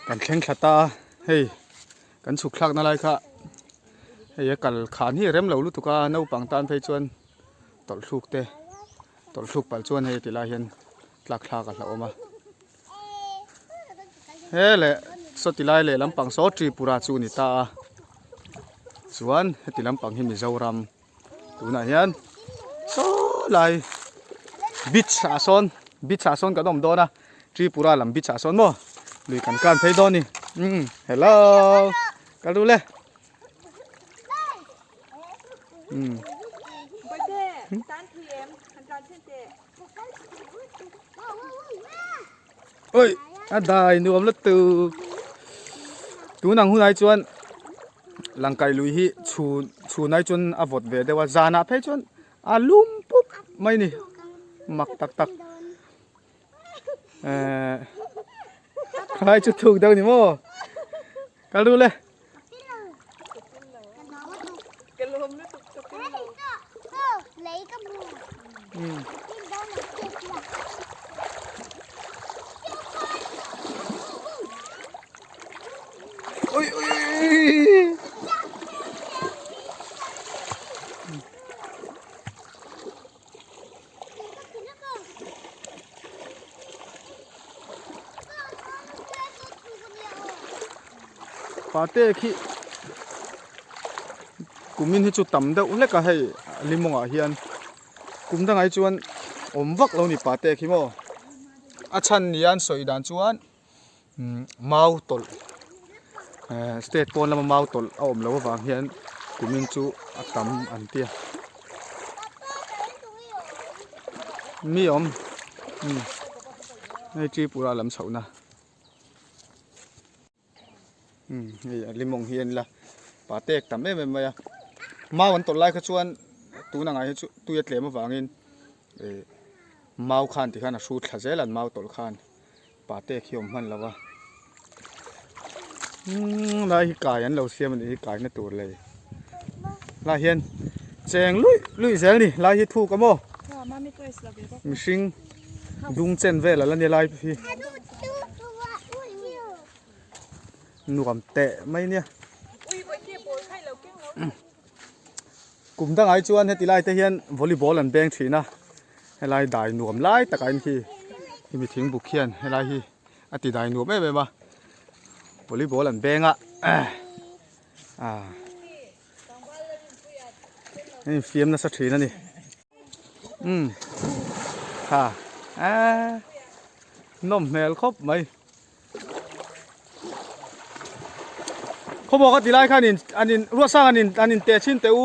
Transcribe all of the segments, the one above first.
กันแข่งขันตาเฮ้ยกันสุขลักนั่นไรค่ะเฮ้ยกันขานี่เริ่มเหล่าลุตุกาเน่าปังตันไปจวนตอลสุกเตตอลสุกปัลจวนเฮ้ยติลาเห็นลักลากันละออกมาเฮ้ยเลยสติลายเลยลำปังซอตรีปุราจูนิตาส่วนติลำปังหิมิเจ้ารำตัวไหนยันโซ่ลายบิดสาซอนก็ต้องโดนนะทรีปุราลำบิดสาซอนมั้งลุยกันการเพย์ดอนนี่ฮัลโหลกันดูเลยเฮ้ยได้หนูอมละตูนังหุ่นไอจวนหลังไก่ลุยฮีชูนไอจวนอวดเวเดว่าจานาเพย์จวนลุมปุ๊บไม่นี่มักตักใครจะถูกเดี๋ยวนี้มั้งกันดูเลยโอ้ยปาเต้ขี้กุมินที่จุดต่ำเด้อเล็กก็ให้ลิมงอาเฮียนกุมตั้งไอจวนอมวักเรานี่ปาเต้ขี้โมอาชันยันสวยด่านจวนเมาตลสเตทปอนละมาเมาตลเอาอมแล้วว่าเฮียนกุมินจูอัตตำอันเตียมีอมในจีปุระลำเสานะนี่ลิมงเฮียนละปาเต้กต่ำไม่เป็นไรมาวันตลไล่ขจวนตูนังไงตูยัดเหลี่ยมวางอินมาขันที่ขันสูดขจายลันมาตลขันปาเต้ขี้อมมันแล้ววะลายกายอันเราเสียมันกายนั่นตัวเลยลายเฮียนแจงลุยแจงนี่ลายถูกกันมั้งมิชิงดุงเจนเวลแล้วนี่ลายพี่หนุ่มเตะไม่เนี่ยกลุ่มตั้งไอจวนให้ตีไล่เทียนวอลเลย์บอลอันแบงทีนะให้ไล่ได้หนุ่มไล่ตะการที่มีทิ้งบุกเขียนให้ไล่ที่อติได้หนุ่มไม่ไปมาวอลเลย์บอลอันแบงนี่ฟิล์มน่าสะท้อนนะนี่ค่ะนมแมวครบไหมเขาบอกว่าตีไล่ข้านินอันนี้รัวสร้างอันนี้เตะชินเตะอู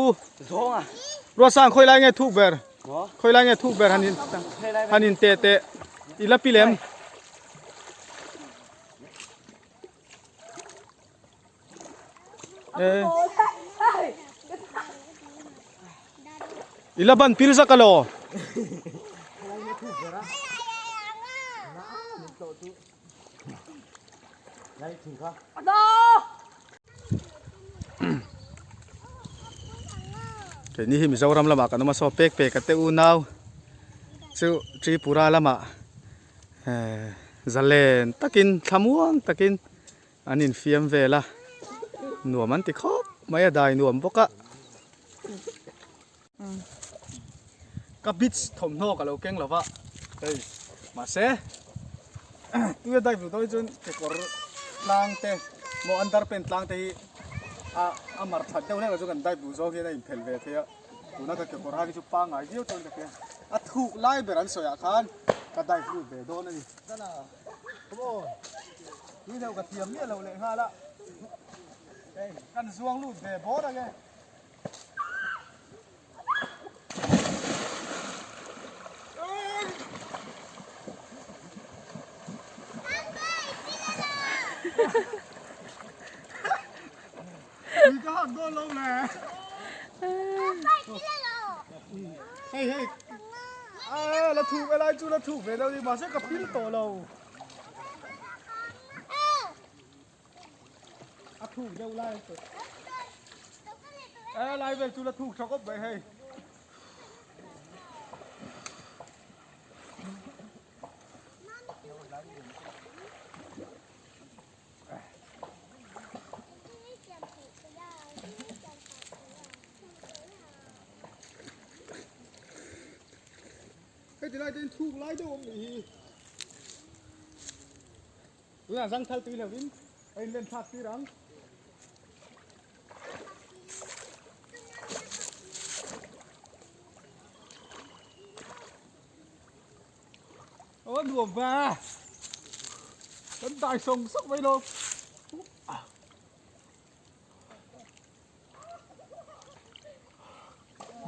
รัวสร้างค่อยไล่ไงทุกเบอร์ค่อยไล่ไงทุกเบอร์อันนี้เตะอีลับปีเล่มอีลับบันพิลสักกะโลนี่มิจฉารำละมากันมาสอบเป๊กกันเตอูนาวซูทรีปุระละมาจัลเลนตะกินขมวงตะกินอันนี้ฟิล์มเวล่ะหนวมันติคบไม่ได้หนวมปกะกับบิชถมโนกับเราเก่งหรอวะเฮ้ยมาเซ่ตัวได้บุตรจนเก็บลางเตะโมอันดาร์เป็นลางเตะมาร์ทัดเดี๋ยวเนี่ยก็จะกันได้บุษที่ได้อินเพลเวทีอ่ะตัวนั้นก็เก็บกระหังจุดปังไอ้เดียวจนจะเก็บถูกไล่เบรันสวยขันก็ได้รูปเบโดนนี่นั่นน่ะโอ้นี่เราก็เตรียมเนี่ยเราเลยฮะละกันสวงรูปเบบอสอะไรมีก็หักโดนลงเลยเฮ้ยเราถูกอะไรจูเราถูกเลยเราดิมาเช็คกับพี่ตัวเราถูกเดี๋ยวไล่ไล่ไปจูเราถูกช็อกก็ไปให้ thì lại đến thu lái đâu ông nhỉ tôi là răng thal tí là vin anh lên thắt tí răng đùa va tấn tài sông sốc vậy đâu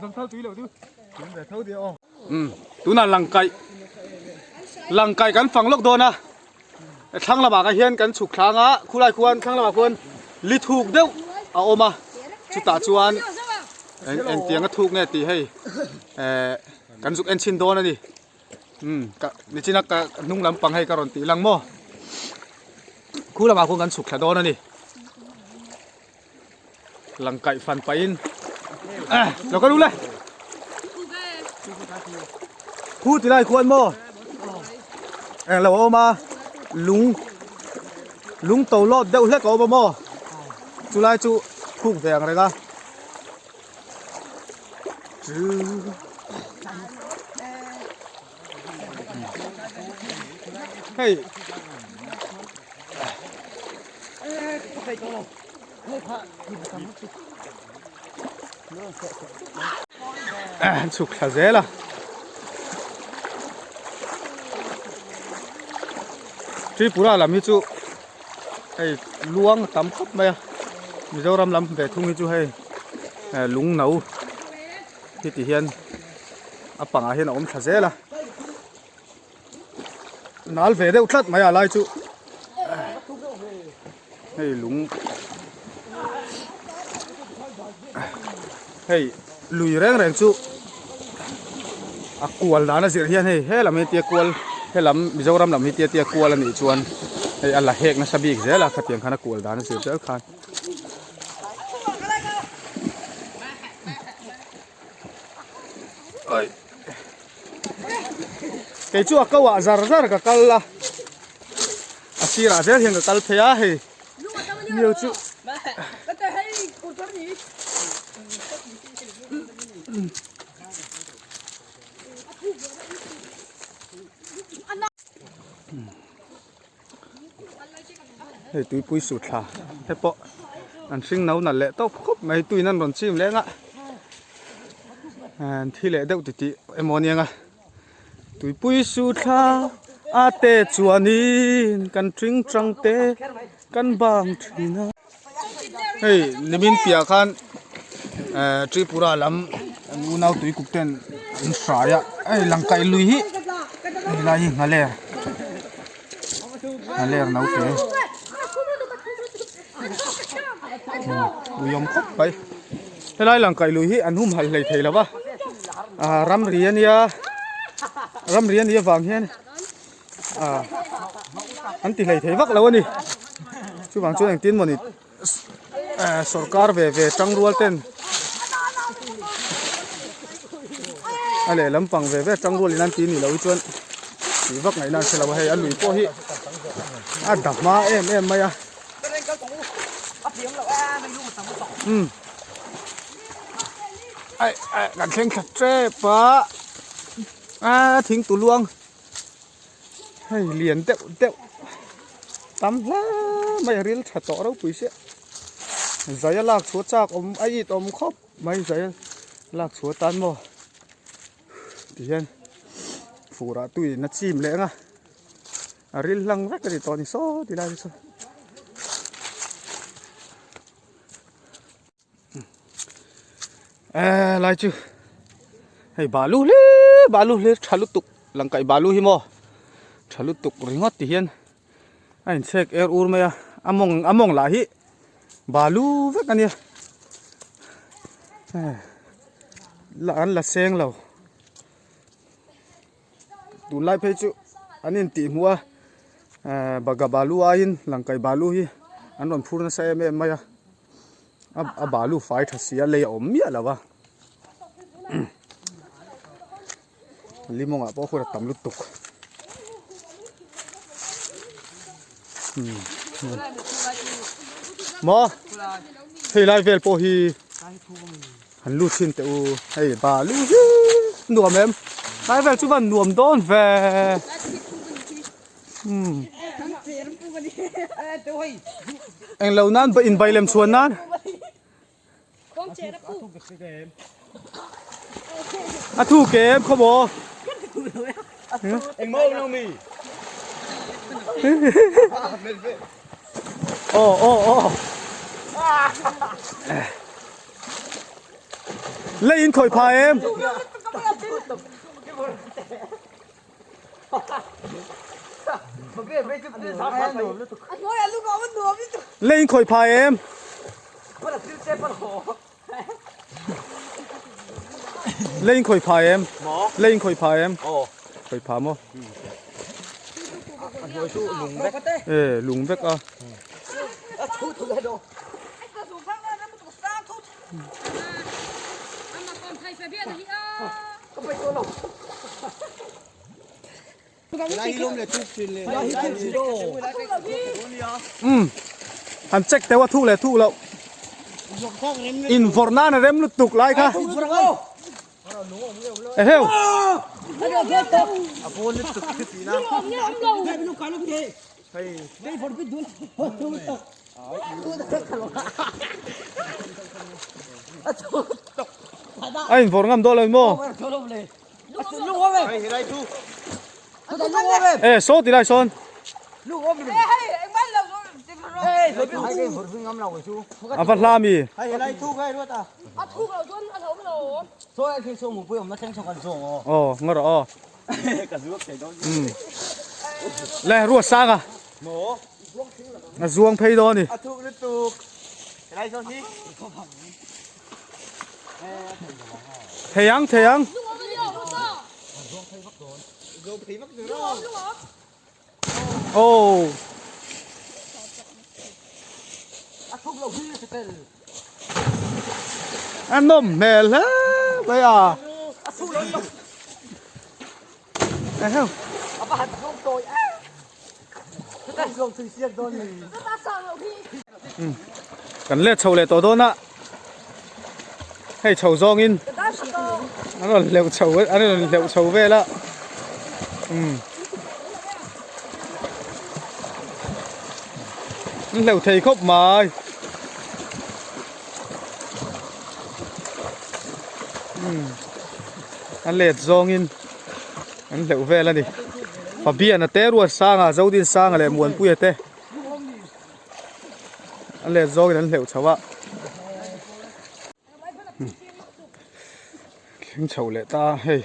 răng thal tí là chứ chúng để thâu đi ô tú là lăng cày cắn phẳng lốc đồn à thằng là bà cái hiên cắn sụp kháng á khu lại khuôn thằng là bà khuôn lì thục đâu ôm à chú tạ chuan anh tiếng cái thục nghe tí hay cắn sụp anh xin đồn này đi đi chỉ là cái nung lắm bằng hay cái ròn tí lăng mò khu là bà khuôn cắn sụp khá đồn này đi lăng cày phản pain nó có đúng này khu thì lại khuôn mò là ôm à lúng tàu lót đậu hết có mò chú lại chú khung vàng này ra hey chụp khá dễ là chỉ pura làm như chú hay luang tắm khóc mày bây giờ làm về thung như chú hay lúng nấu thì hiền bằng hiền ôm khá dễ là nál về đâu thắt mày lại chú hay lúng hay lùi rèn chú cuốn đá nó dễ hiền hay làm cái cuốn hay làm bây giờ làm cái tia cuốn là nị chuan hay ăn là hẹn nó sabi dễ là khát tiếng khana cuốn đá nó dễ dễ khan cái chú câu à zar cái cal là xí ra dễ hiện cái cal thế à hay nhiều chú hey tui pui sụt thà thế bộ anh sinh nấu nè lệ tóc khóc mấy tui năn còn chim lẽ ngạ thì lệ đâu thì em muốn nghe tui pui sụt thà à tê chuan in căn trứng trăng tê căn bàng trina hey nimin pia khan Tripura lam nu nau tui kuk ten in sraya ai lang kai lui hi lai ngale nau te uyom khop pai helai lang kai lui hi an hum hal lei thei lawa ram rian ya wang hian an ti lei thei vak lo ani chu wang chu ang tin moni sarkar ve tang rual ten ale lampang ve tang rual inan tin ni lo chuan ti vak ngai nan selawa hei an lui po hi dama em maya ai gần khen khát tre pa thính tủ luông hay liền tẹo tắm lá mày riêng chặt tỏ đâu quý xe giấy lạc chúa chạc ai khóc mấy giấy lạc chúa tan mò thì hen phủ ra tùy nó chìm lẽ nga riêng lăng rách cái to thì xó thì đây xó lại chứ hay bà lu lê trả lút tục lăng cậy bà lu hi mò trả lút tục rồi ngót thì hiền anh check air ur mày among lại hi bà lu vết anh là ăn là sen lầu tụ lại phải chứ anh em tìm mua bà lu ain lăng cậy bà lu hi anh còn phun nó say em mày bà lu phải thật sự lấy ổn miết là va limong apa aku tắm lút tục mò thì lại về po hi hắn lút xin tự hay bà lu nuông em sai về chú bạn nuông đón về anh lâu nan in bay làm xuân nan à thu kém không bố anh mơ đâu mì ồ lấy in khỏi phá em lấy in khỏi phá em lên khỏi phá em lên khỏi phá em khỏi phá mò lùng vét à anh checkแต่ว่าถูกเลยถูกแล้วอินฟอร์น่าเริ่มลุกตุกไล่ค่ะเฮ้ยไอ้อินฟอร์งามตัวเลยมั้งโซตีไรโซนอันฟันลามีอ๋องออ๋อแล้วรัวซ่างอ่ะน่ะจวงเพย์ดอนี่เทียงโอ้อันนมแม่ละไปอ่ะเฮ้ยกันเล็ดเฉาเล็ดตัวโดนนะให้เฉาซองอินอันนั้นเล็ดเฉาอันนั้นเล็ดเฉาเวละเล็ดเทคบมาอันเล็ดซองอินอันเล็ดเวละนี่พอเบียนเตะรัวสร้างอ่ะเจ้าดินสร้างอะไรมวนปุ้ยเตะอันเล็ดซองอินอันเล็ดเฉาวะเลี้ยงเฉาเล็ดตาเฮ้ย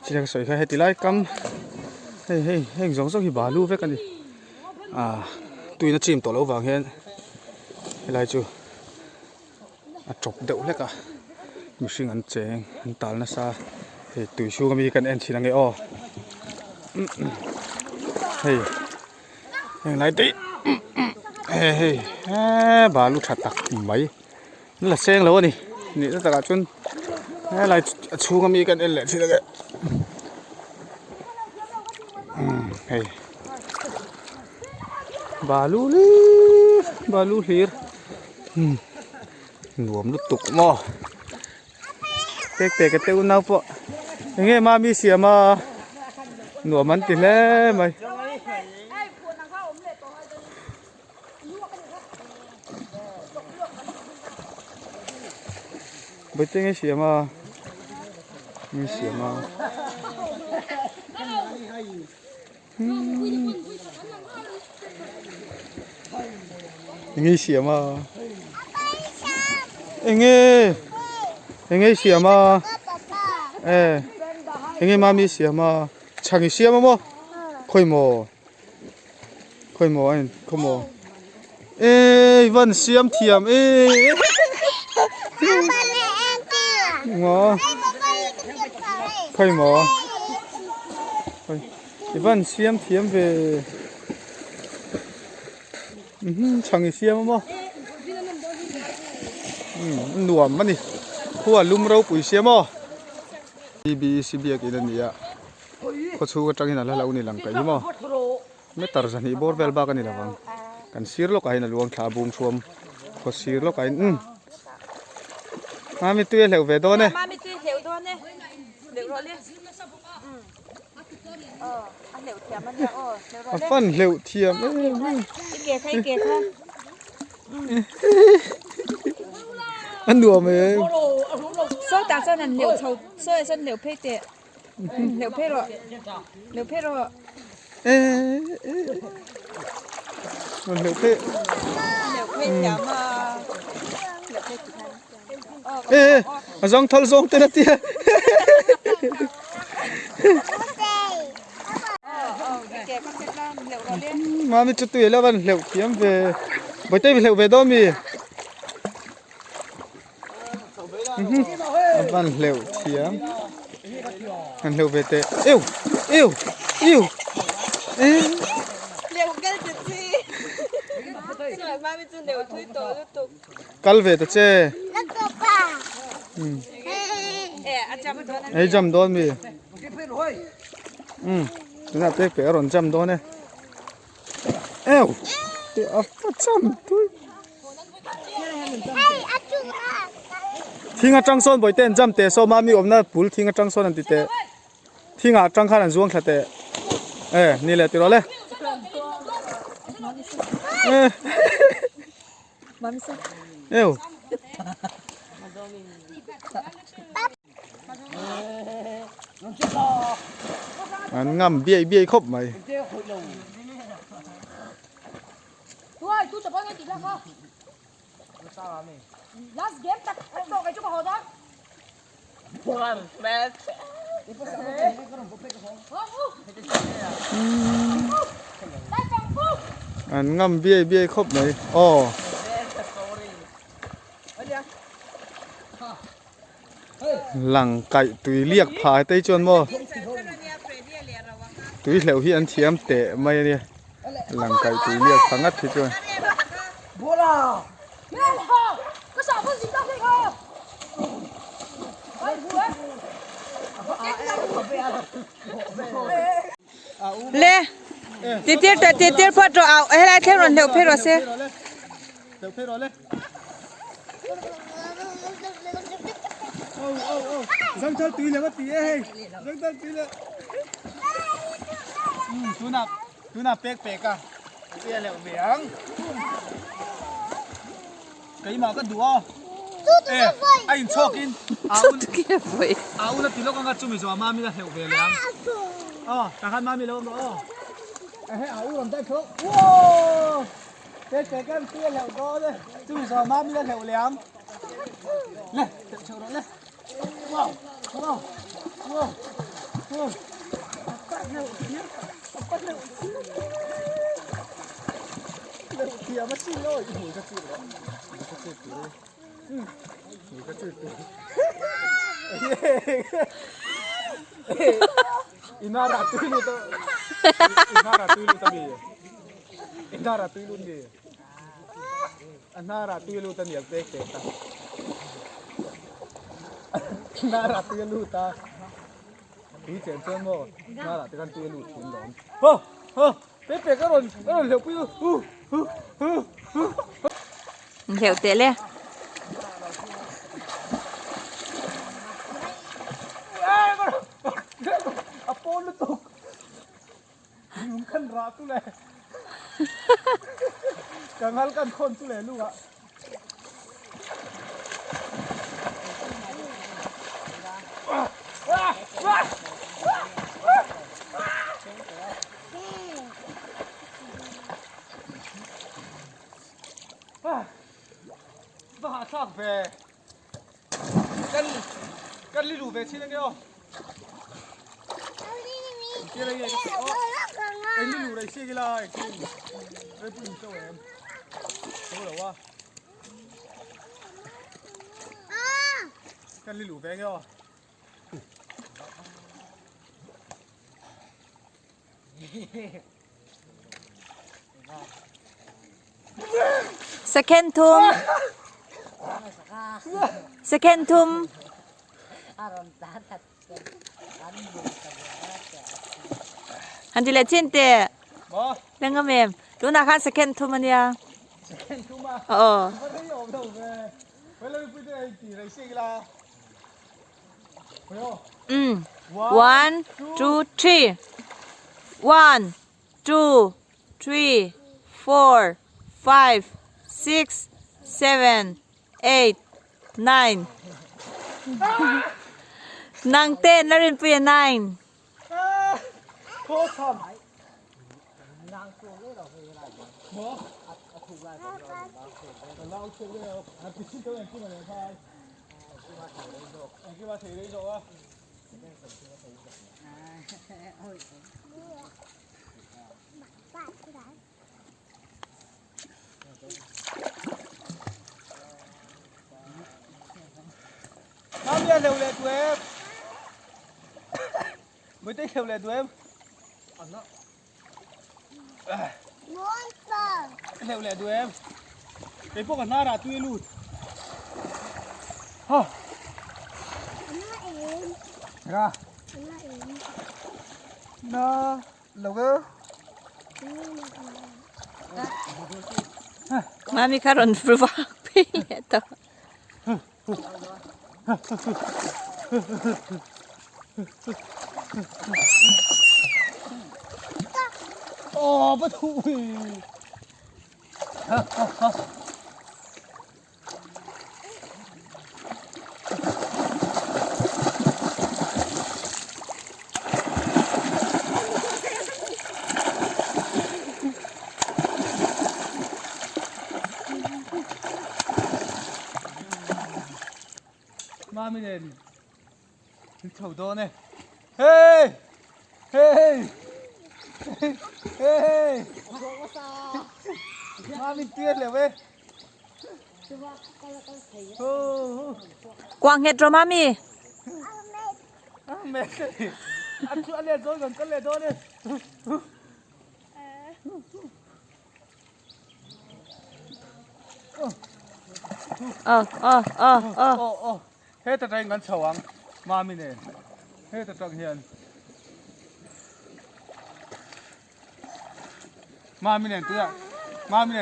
ที่จะสวยแค่ให้ตีไล่กำเฮ้ยสองสองที่บาลูเวกันดิตุยน่าจิ้มตัวเราวางเห็นอะไรจูจบเดี๋ยวเล็กมีสิ่งอันเจ๋งอันตาลนะซาเฮ้ยตุยชูก็มีกันเอ็นชีนังเออเฮ้ยยังไงดิเฮ้ยบาลูชัดตักไหมนี่แหละเซ็งแล้วนี่นี่ตั้งแต่การจนอะไรชูก็มีกันเอ็นแหละชีนังเฮ้ยบาลูลีร์หลวมลุกตุกหม้อเตะกันเตะอุ่นเอาปะยังไงมามีเสียมาหนวมันติดแล้วไหมไปเตะไงเสียมามีเสียมายังไงเสียมายังไงเสียมายังไงมามีเสียมาช่างเสียมาบ่ค่อยโมอันค่อยโมวันเสียมเทียมงอค่อยโมวันเสียมเทียมไปช่างเสียมาบ่หนวมมันนี่หัวลุ่มเราปุ๋ยเสียมั้งCBกินนี่อ่ะเขาชูก็จังหินอะไรเรานี่หลังไก่มั้งไม่ตัดสันนิบอร์เวลบ้ากันนี่ละวังกันซีร์ล็อกไอ้น่ะลวงขาบุ้งชวมเขาซีร์ล็อกไอ้มาไม่ตัวเหลวเวดอนเนี่ยมาไม่ตัวเหลวดอนเนี่ยเหลวดอนเนี่ย อันเหลวเทียมมันเนี่ยเดี๋ยวเราเล่น ฟันเหลวเทียมเกศให้เกศค่ะ อันดัวมั้ย โซ่ตาโซ่นั่นเหลวเท่าโซ่เหลวเพ่เตะเหลวเพ่หรอเหลวเพ่หรอมันเหลวเพ เหลวเพ่เทียมเหลวเพ่กี่พันซองทอลซองเตนะเตียเกศก็เสร็จแล้วเหลวเราเล่นมามีจุดตัวแล้วมันเหลวเทียมเวบ่ได้เหลวเวดอมีมันเหลวเทียมมันเหลวเวเตเอ้วเหลวกันจะจีสวยมากเป็นจุดเหลวทุยโตตุกกัลเวตเจอาจารย์มาโดน ไอ้จำโดนมีน่าเป๊ะๆร้อนจำโดนเนี่ยเอ้วเดี๋ยวฟัดจำตุยทิ้งจังซ้อนบ่อยเต้นจำเตะโซมามีอมนาปุลทิ้งจังซ้อนอันติเตะทิ้งจังขันอันจวงขัดเตะนี่แหละติรอเลยมาไม่ใช่ เอ้วอันงำเบี้ยครบไหม喂，都怎么给底下哈？Last game tak ito kay Chuka Hoda. Bukan, bet. อันงำเบี้ยครบไหมอ๋อหลังไก่ตุยเรียกพายไต้จวนบ่ตุยเหลวที่อันเทียมเตะไม่เนี่ยหลังไก่ตุยเรียกพังัดที่จวนBola. Melho, que só vou citar que eu. Vai, vai. Le, titir photo out. Helai thêm rồi liệu phê rồi xe. เหลวเพรอเลยจังเท่าตุยเลยว่าตีเอ้ยจังเท่าตุยเลยดูน่ะเป๊กอ่ะเปี้ยเหลวเบียงcái mà cái đũa anh cho kín áo nó tí lúc con gắt chung mình cho mami là hiểu về liền ta khăn mami lâu đó hay áo làm tay khớp wow cái kia hiểu đó đấy chung mình cho mami là hiểu liền này chờ đó này wow thì mà chín rồi thì cái gì đó Inara tu lu tu bi. Inara tu lu ni. Inara tu lu tu ni apa kita? Inara tu lu ta. Ini cencer mo. Inara tu kan tu lu tin dong. Pepe kan orang lepas tu. Hiểu tệ lên. Apa lu tu? Mungkin ratu le. Jangankan kon tu le lu ah. Bà chắc về Cân ly đủ về xin anh kêu Kia đây anh ly đủ đây xin cái lại đây bùn cho em đâu đâu à Cân ly đủ về kêu Second tomb. Second tomb. Anh là trên tệ. Đang ngâm em. Đúng là khác second tomb anh ya. Second tomb à? Vẫn thấy ổn đâu về. Với lên bây giờ thì lấy xe la. Phải không? 1 2 3 1 2 3 4 5 6 7 8 9 nàng tên là đến phía 9 โทษทำเราเชื่อเลยอ่ะพิชิตตัวเองที่มันเลยพายที่มาเทเลยโจ้อะน้ำเย็นเร็วเลยตัวเองไม่ได้เร็วเลยตัวเองอันนั้นเร็วเลยตัวเองไอ้พวกกันน่ารักตัวลูดฮะra nó lâu cơ Mami karon berwak pi to. bắt thú Mami lên thầu to này hey hey hey Mami tuyệtเลยเว้ย Quang het rồi mami. Mẹ ăn chỗ lên rồi còn có lên thôi đi hết tất cả ngắn sầu ăn Mami này hết tất cả hiền Mami này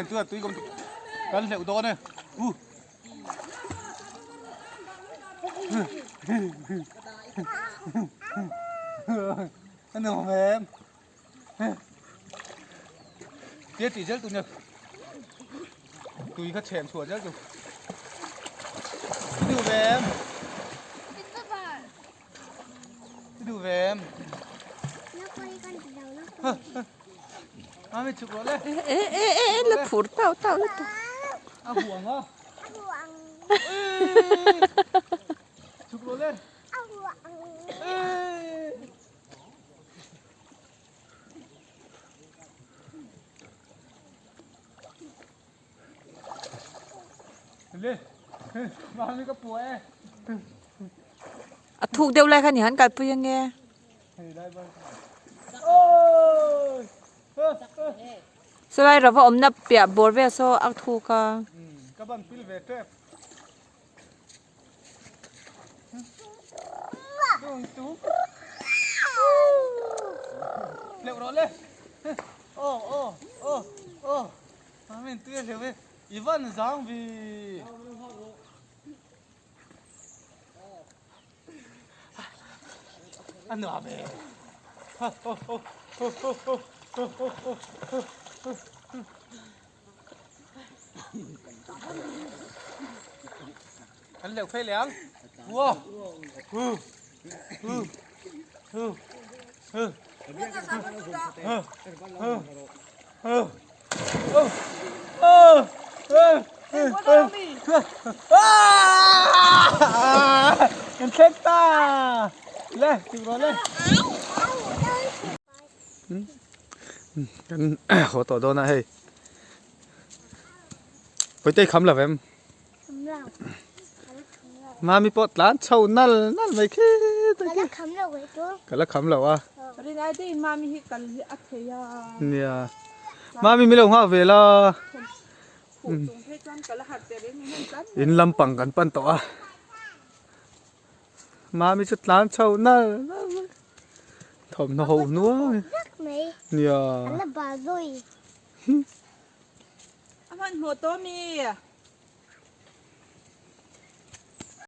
tôi còn cắn liệu to này anh đừng về em tiết thì rất tụi nhật tụi các chèn sủa rất rồi đừng về em đừng về em Mami chụp nó lên Là phụt tao là tao. à huồng á chụp nó lên lên Mami có bùa em Thuộc đều lại khăn nhỉ hắn cả bây nghe. ôi Sau này rồi ông nắp bịa bột về so ác thuộc à. các bạn pil về trép đường tú liệu đó lên mình tuyệt liệu về Ivan giang vì ăn nửa về ăn liệu phê léng wow Em chết ta lên chịu rồi lên khó tỏ đó này với tay khăm là em Mami pot lan chau nal mấy khi cái là khăm là Rồi này thì mami hi cần hi ác thế ya. nè Mami mi lâu hoa về là in lampang kan pan to Mami chút lan chau nal thầm nó hậu nữa nè Aman ho to mi.